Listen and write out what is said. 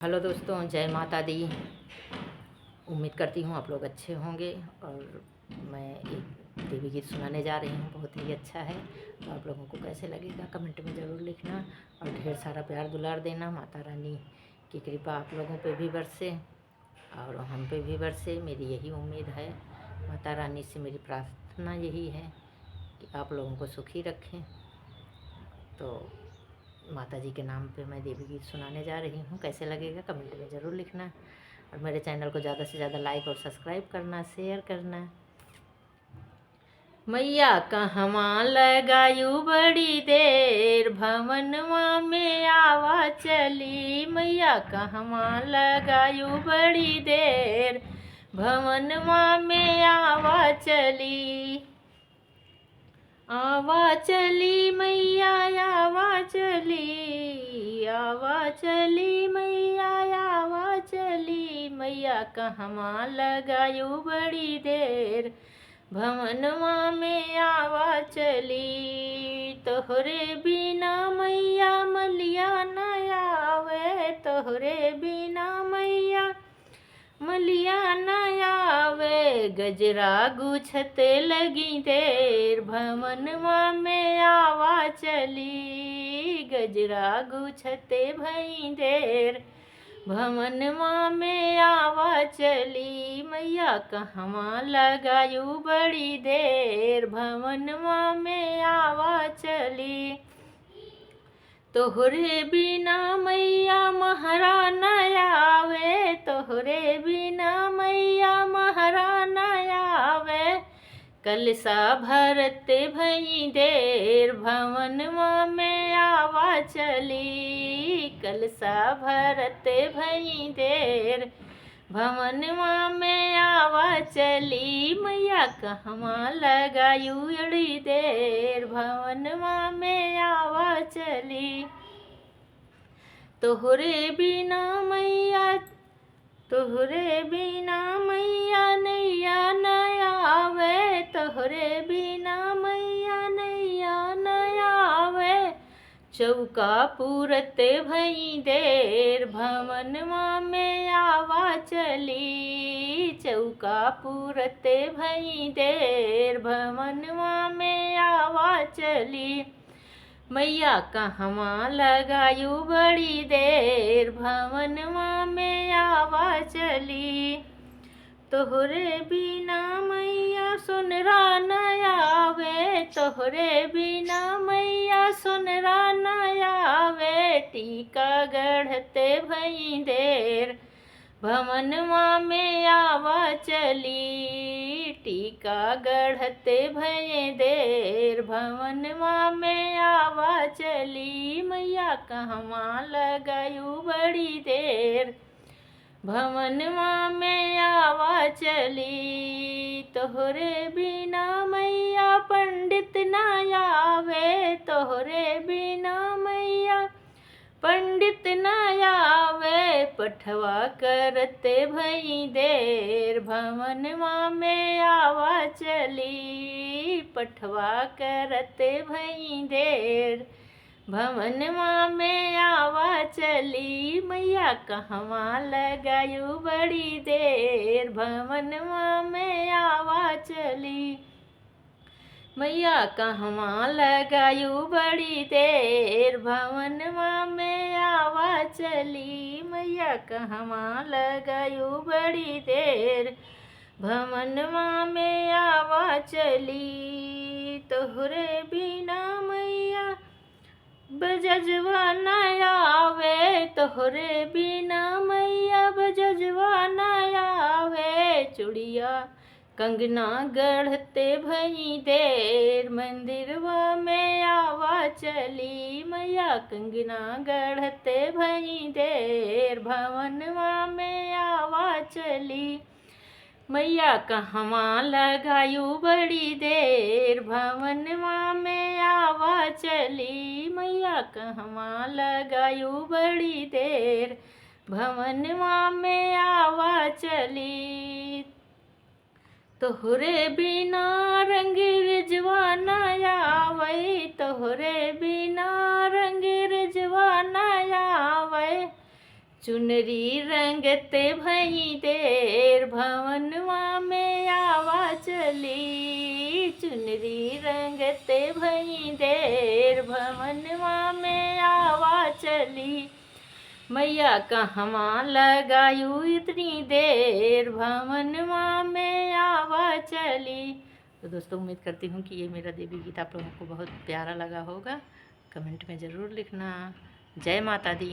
Hello दोस्तों, जय माता दी। उम्मीद करती हूँ आप लोग अच्छे होंगे। और मैं एक देवी गीत सुनाने जा रही हूँ, बहुत ही अच्छा है। तो आप लोगों को कैसे लगेगा कमेंट में ज़रूर लिखना और ढेर सारा प्यार दुलार देना। माता रानी की कृपा आप लोगों पे भी बरसे और हम पे भी बरसे, मेरी यही उम्मीद है। माता रानी से मेरी प्रार्थना यही है कि आप लोगों को सुखी रखें। तो माता जी के नाम पे मैं देवी गीत सुनाने जा रही हूँ। कैसे लगेगा कमेंट में ज़रूर लिखना और मेरे चैनल को ज़्यादा से ज़्यादा लाइक और सब्सक्राइब करना, शेयर करना। मैया कहवा लगायू बड़ी देर, भवनवा में आवा चली। मैया कहवा लगायू बड़ी देर, भवनवा में आवा चली। आवा चली मैया आवा चली, आवा चली मैया आवा चली। मैया कहवा लगायू बड़ी देर, भवनवा में आवा चली। तोहरे बिना मैया मलिया न आवे, तोहरे बिना मैया मलिया न आवे। गजरा गुछते लगी देर, भवनवा में आवा चली। गजरा गुछते भई देर, भवनवा में आवा चली। मैया कहवा लगायू बड़ी देर, भवनवा में आवा चली। तोहरे बिना मैया महरा न आवे, तोहरे बिना मैया महरा न आवे। कलसा भरते भई देर, भवनवा में आवा चली। कलसा भरते भई देर, भवनवा में आवा चली। मैया कहवा लगायू बड़ी देर, भवनवा में आवा चली। तोहरे बिना मैया, तोहरे बिना मैया नैया न आवे, तोहरे बिना मैया नैया न आवे। चौका पूरते भई देर, भवनवा में आवा चली। चौका पूरते भई देर, भवनवा में आवा चली। मैया कहवा लगायू बड़ी देर, भवनवा में आवा चली। तोहरे बिना मैया सुनरा न आवे, तोहरे बिना मैया सुनरा न आवे। टीका गढ़ते भई देर, भवनवा में आवा चली। टीका गढ़ते भई देर, भवनवा में आवा चली। मैया कहवा लगायू बड़ी देर, भवनवा में आवा चली। तोहरे बिना मैया पंडित न आवे, तोहरे बिना मैया पंडित न आवे। पठवा करते भई देर, भवनवा में आवा चली। पठवा करते भई देर, भवनवा में आवा चली। मैया कहवा लगायू बड़ी देर, भवनवा में आवा चली। मैया कहवा लगायू बड़ी देर, भवनवा में आवा चली। मैया कहवा लगायू बड़ी देर, भवनवा में आवा चली। तोहरे बिना मैया बजजवा न आवे, तोहरे बिना मैया बजजवा न आवे। चूड़िया कंगना गढ़ते भई देर, मंदिरवा में आवा चली। मैया कंगना गढ़ते भई देर, भवनवा में आवा चली। मैया कहवा लगायू बड़ी देर, भवनवा में आवा चली। मैया कहवा लगायू बड़ी देर, भवनवा में आवा चली। तोहरे बिना रंग रिजवा न आवे, तोहरे बिना रंग रिजवा न आवे। चुनरी रंगते भई देर भवनवा में आवा चली। चुनरी रंगते भई देर भवनवा में आवा चली। मैया कहवा लगायू इतनी देर भवनवा में आवा चली। तो दोस्तों उम्मीद करती हूँ कि ये मेरा देवी गीत आप लोगों को बहुत प्यारा लगा होगा। कमेंट में ज़रूर लिखना। जय माता दी।